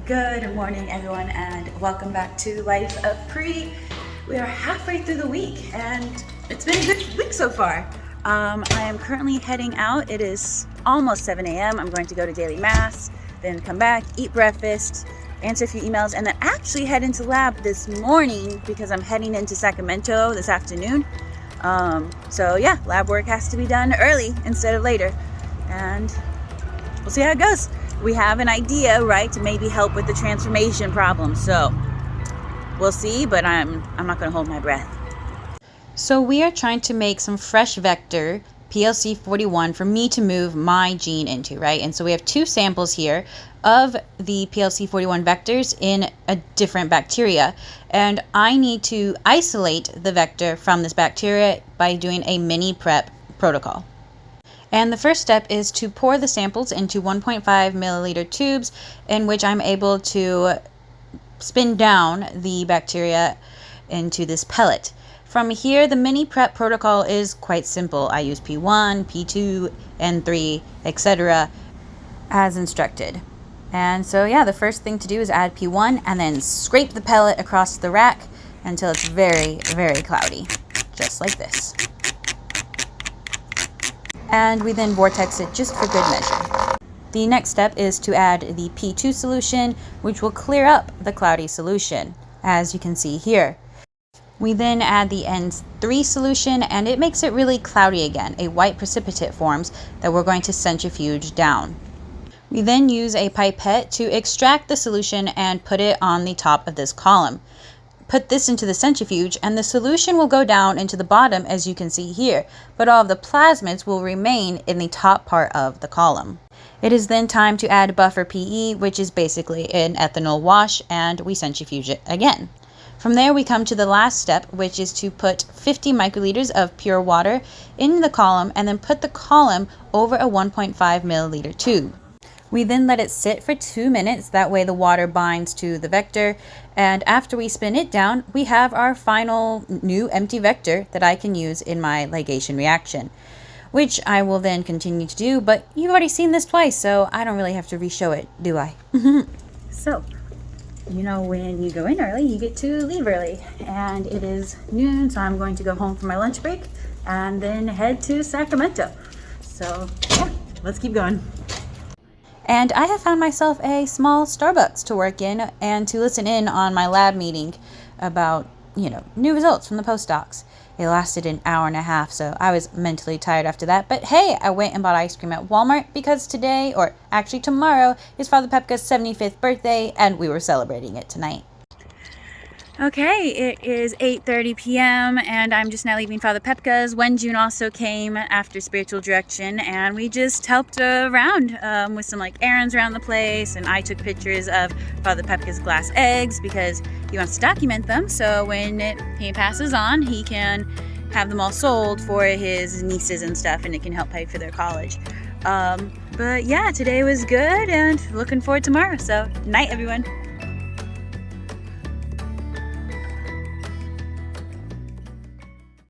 Good morning, everyone, and welcome back to Life of Pre. We are halfway through the week, and it's been a good week so far. I am currently heading out. It is almost 7 a.m. I'm going to go to daily mass, then come back, eat breakfast, answer a few emails, and then actually head into lab this morning because I'm heading into Sacramento this afternoon. So yeah, lab work has to be done early instead of later, and we'll see how it goes. We have an idea, right, to maybe help with the transformation problem. So we'll see, but I'm not going to hold my breath. So we are trying to make some fresh vector PLC41 for me to move my gene into, right? And so we have two samples here of the PLC41 vectors in a different bacteria. And I need to isolate the vector from this bacteria by doing a mini prep protocol. And the first step is to pour the samples into 1.5 milliliter tubes in which I'm able to spin down the bacteria into this pellet. From here, the mini prep protocol is quite simple. I use P1, P2, N3, etc. as instructed. And so yeah, the first thing to do is add P1 and then scrape the pellet across the rack until it's very, very cloudy, just like this. And we then vortex it just for good measure. The next step is to add the P2 solution, which will clear up the cloudy solution, as you can see here. We then add the N3 solution, and it makes it really cloudy again. A white precipitate forms that we're going to centrifuge down. We then use a pipette to extract the solution and put it on the top of this column. Put this into the centrifuge and the solution will go down into the bottom, as you can see here, but all of the plasmids will remain in the top part of the column. It is then time to add buffer PE, which is basically an ethanol wash, and we centrifuge it again. From there we come to the last step, which is to put 50 microliters of pure water in the column and then put the column over a 1.5 milliliter tube. We then let it sit for 2 minutes, that way the water binds to the vector, and after we spin it down, we have our final new empty vector that I can use in my ligation reaction, which I will then continue to do, but you've already seen this twice, so I don't really have to re-show it, do I? So, you know, when you go in early, you get to leave early, and it is noon, so I'm going to go home for my lunch break, and then head to Sacramento. So, yeah, let's keep going. And I have found myself a small Starbucks to work in and to listen in on my lab meeting about, new results from the postdocs. It lasted an hour and a half, so I was mentally tired after that. But hey, I went and bought ice cream at Walmart because today, or actually tomorrow, is Father Pepka's 75th birthday, and we were celebrating it tonight. Okay, it is 8:30 p.m. and I'm just now leaving Father Pepka's. June also came after spiritual direction, and we just helped around with some errands around the place, and I took pictures of Father Pepka's glass eggs because he wants to document them, so when he passes on, he can have them all sold for his nieces and stuff, and it can help pay for their college. But yeah, today was good, and looking forward to tomorrow, so night everyone.